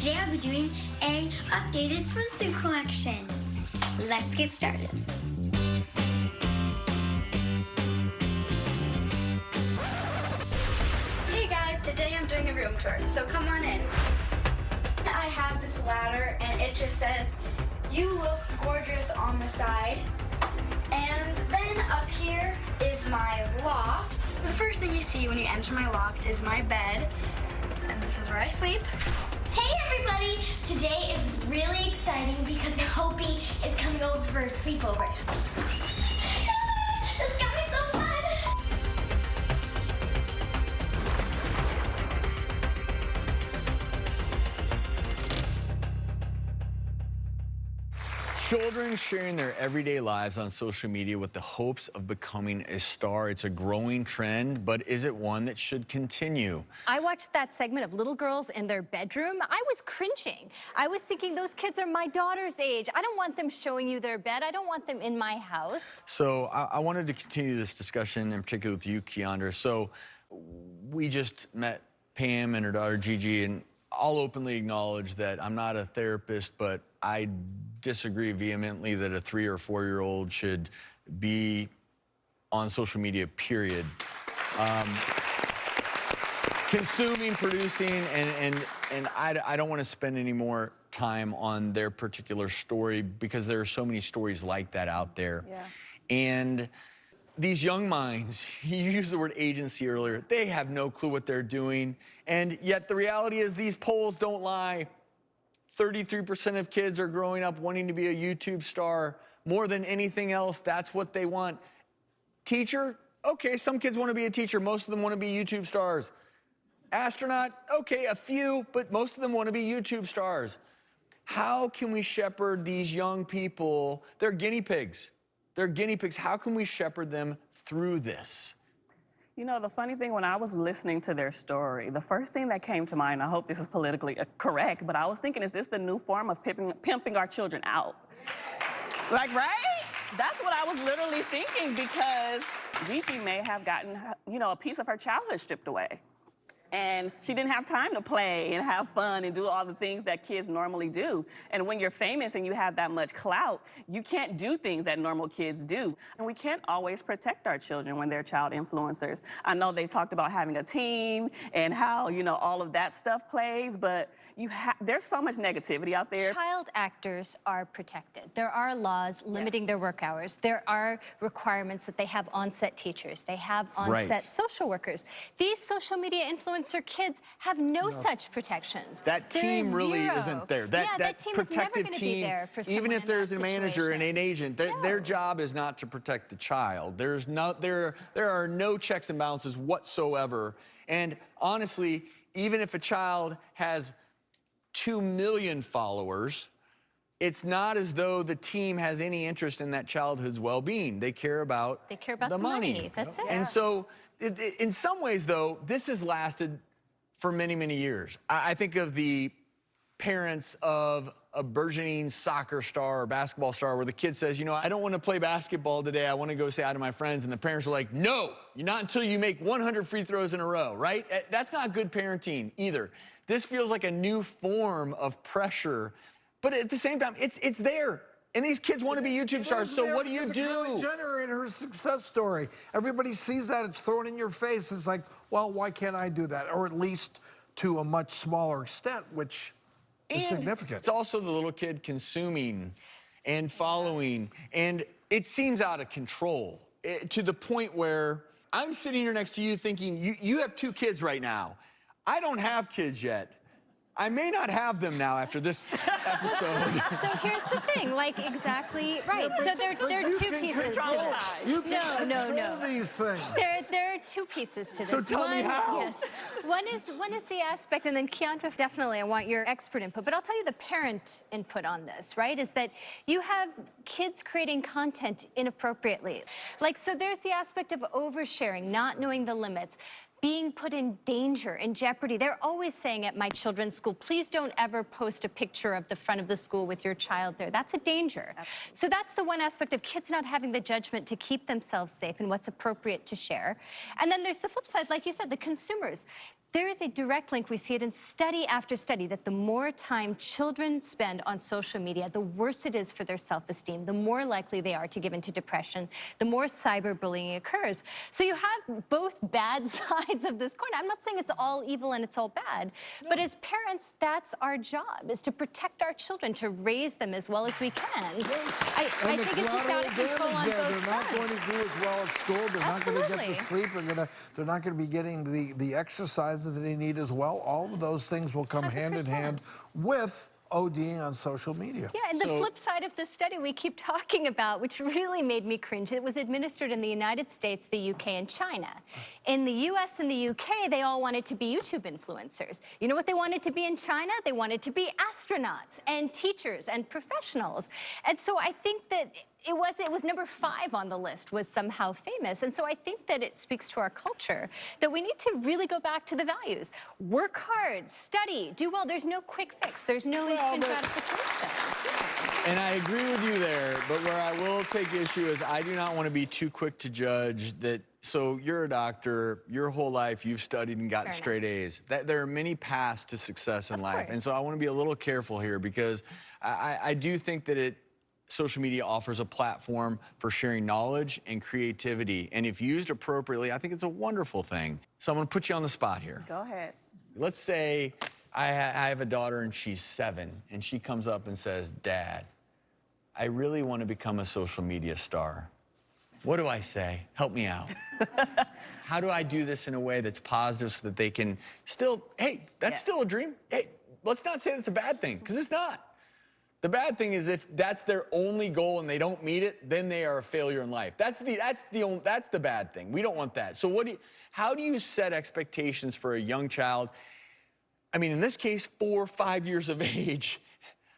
today I'll be doing a updated swimsuit collection. Let's get started. Hey guys, today I'm doing a room tour, so come on in. I have this ladder and it just says, "You look gorgeous" on the side. And then up here is my loft. The first thing you see when you enter my loft is my bed, and this is where I sleep. Hey everybody! Today is really exciting because Hopi is coming over for a sleepover. This is gonna be so fun! Children sharing their everyday lives on social media with the hopes of becoming a star. It's a growing trend, but is it one that should continue? I watched that segment of little girls in their bedroom. I was cringing. I was thinking those kids are my daughter's age. I don't want them showing you their bed. I don't want them in my house. So I wanted to continue this discussion, in particular with you, Keandra. So we just met Pam and her daughter, Gigi, and I'll openly acknowledge that I'm not a therapist, but I disagree vehemently that a 3 or 4 year old should be on social media, period. Consuming, producing, and I don't want to spend any more time on their particular story because there are so many stories like that out there. Yeah. And these young minds, you used the word agency earlier, they have no clue what they're doing. And yet the reality is these polls don't lie. 33% of kids are growing up wanting to be a YouTube star. More than anything else, that's what they want. Teacher? Okay, some kids want to be a teacher. Most of them want to be YouTube stars. Astronaut? Okay, a few, but most of them want to be YouTube stars. How can we shepherd these young people? They're guinea pigs. They're guinea pigs. How can we shepherd them through this? You know, the funny thing, when I was listening to their story, the first thing that came to mind, I hope this is politically correct, but I was thinking, is this the new form of pimping our children out? Like, right? That's what I was literally thinking, because Gigi may have gotten, you know, a piece of her childhood stripped away. And she didn't have time to play and have fun and do all the things that kids normally do. And when you're famous and you have that much clout, you can't do things that normal kids do. And we can't always protect our children when they're child influencers. I know they talked about having a team and how, you know, all of that stuff plays, but there's so much negativity out there. Child actors are protected. There are laws limiting their work hours. There are requirements that they have on-set teachers. They have on-set social workers. These social media influencer kids have no such protections. That team really isn't there. That team is never going to be there for someone even if in there's that a manager and an situation. agent, their job is not to protect the child. There are no checks and balances whatsoever. And honestly, even if a child has 2 million followers, it's not as though the team has any interest in that childhood's well-being. They care about the money. That's it. And so, in some ways, though, this has lasted for many, many years. I think of the parents of a burgeoning soccer star or basketball star where the kid says, you know, I don't want to play basketball today. I want to go say hi to my friends. And the parents are like, no, not until you make 100 free throws in a row, right? That's not good parenting either. This feels like a new form of pressure, but at the same time, it's there. And these kids want to be YouTube stars, so what do you do? Kylie Jenner and her success story. Everybody sees that, it's thrown in your face. It's like, well, why can't I do that? Or at least to a much smaller extent, which is significant. It's also the little kid consuming and following, and it seems out of control to the point where I'm sitting here next to you thinking, you have 2 kids right now. I don't have kids yet. I may not have them now after this episode. So here's the thing, like exactly right. So there are 2 pieces to this. You can control these things. There are 2 pieces to this. So tell me how. Yes. One is the aspect, and then Keandra, definitely I want your expert input, but I'll tell you the parent input on this, right, is that you have kids creating content inappropriately. Like, so there's the aspect of oversharing, not knowing the limits, being put in danger, in jeopardy. They're always saying at my children's school, please don't ever post a picture of the front of the school with your child there. That's a danger. Absolutely. So that's the one aspect of kids not having the judgment to keep themselves safe and what's appropriate to share. And then there's the flip side, like you said, the consumers. There is a direct link. We see it in study after study that the more time children spend on social media, the worse it is for their self-esteem, the more likely they are to give into depression, the more cyberbullying occurs. So you have both bad sides of this coin. I'm not saying it's all evil and it's all bad, but as parents, that's our job, is to protect our children, to raise them as well as we can. I think it's just out of control on both They're not going to do as well at school. They're not going to get the sleep. They're not going to be getting the exercise that they need as well. All of those things will come 100%. hand in hand with ODing on social media. Yeah, and the flip side of this study we keep talking about, which really made me cringe, it was administered in the United States, the UK, and China. In the US and the UK, they all wanted to be YouTube influencers. You know what they wanted to be in China? They wanted to be astronauts and teachers and professionals. And so I think that it was number 5 on the list, was somehow famous. And so I think that it speaks to our culture that we need to really go back to the values. Work hard, study, do well. There's no quick fix. There's no instant gratification. And I agree with you there, but where I will take issue is I do not want to be too quick to judge that. So you're a doctor, your whole life you've studied and gotten straight A's. There are many paths to success in life. And so I want to be a little careful here, because I do think that social media offers a platform for sharing knowledge and creativity. And if used appropriately, I think it's a wonderful thing. So I'm gonna put you on the spot here. Go ahead. Let's say I have a daughter and she's 7, and she comes up and says, "Dad, I really want to become a social media star." What do I say? Help me out. How do I do this in a way that's positive so that they can still, hey, that's still a dream. Hey, let's not say that's a bad thing, because it's not. The bad thing is if that's their only goal and they don't meet it, then they are a failure in life. That's the bad thing. We don't want that. So how do you set expectations for a young child? I mean, in this case, 4 or 5 years of age.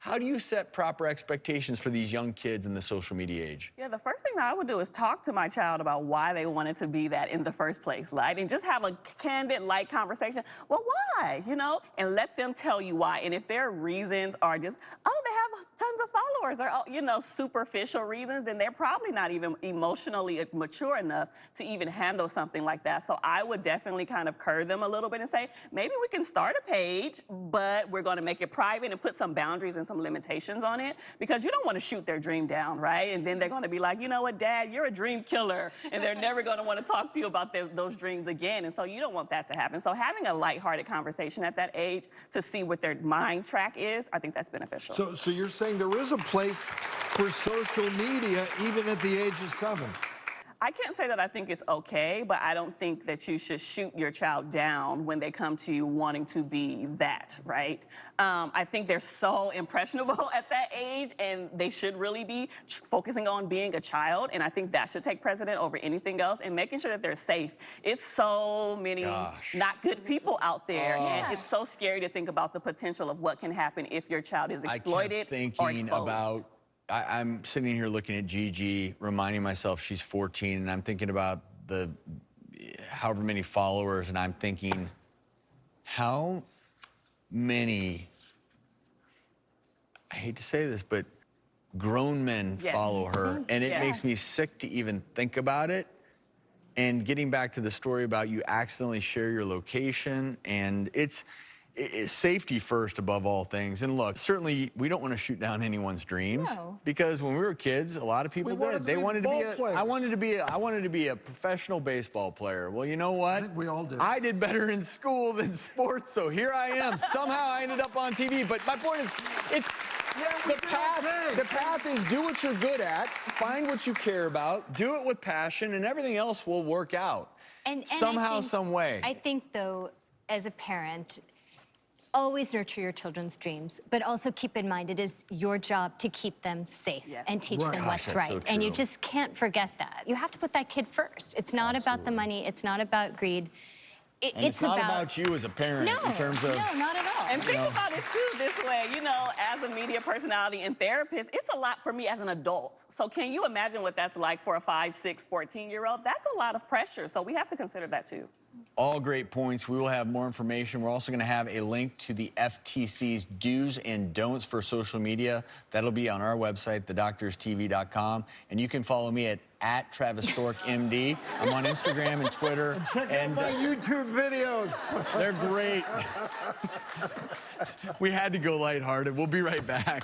How do you set proper expectations for these young kids in the social media age? Yeah, the first thing that I would do is talk to my child about why they wanted to be that in the first place, right? And just have a candid, light conversation. Well, why? You know, and let them tell you why. And if their reasons are just, oh, they have tons of followers, or, oh, you know, superficial reasons, then they're probably not even emotionally mature enough to even handle something like that. So I would definitely kind of curb them a little bit and say, maybe we can start a page, but we're going to make it private and put some boundaries and some limitations on it, because you don't want to shoot their dream down, right? And then they're going to be like, you know what, Dad, you're a dream killer, and they're never going to want to talk to you about those dreams again. And so you don't want that to happen. So having a lighthearted conversation at that age to see what their mind track is, I think that's beneficial. So you're saying there is a place for social media even at the age of 7? I can't say that I think it's okay, but I don't think that you should shoot your child down when they come to you wanting to be that, right? I think they're so impressionable at that age, and they should really be focusing on being a child, and I think that should take precedent over anything else, and making sure that they're safe. It's so many not good people out there, and it's so scary to think about the potential of what can happen if your child is exploited or exposed. I'm sitting here looking at Gigi, reminding myself she's 14, and I'm thinking about the however many followers, and I'm thinking, how many, I hate to say this, but grown men follow her, and it makes me sick to even think about it. And getting back to the story about you accidentally share your location, and it's safety first above all things. And look, certainly we don't want to shoot down anyone's dreams, because when we were kids, a lot of people did. They wanted to be I wanted to be a professional baseball player. Well, you know what? I think we all did. I did better in school than sports, so here I am. Somehow I ended up on TV. But my point is, the path is do what you're good at, find what you care about, do it with passion, and everything else will work out. And somehow, some way. I think, though, as a parent, always nurture your children's dreams, but also keep in mind it is your job to keep them safe and teach them what's right. And you just can't forget that. You have to put that kid first. It's not about the money. It's not about greed. It's not about you as a parent in terms of... No, not at all. And think about it, too, this way. You know, as a media personality and therapist, it's a lot for me as an adult. So can you imagine what that's like for a 5, 6, 14-year-old? That's a lot of pressure. So we have to consider that, too. All great points. We will have more information. We're also going to have a link to the FTC's do's and don'ts for social media. That'll be on our website, thedoctorstv.com. And you can follow me at Travis Stork, MD. I'm on Instagram and Twitter. And check out my YouTube videos. They're great. We had to go lighthearted. We'll be right back.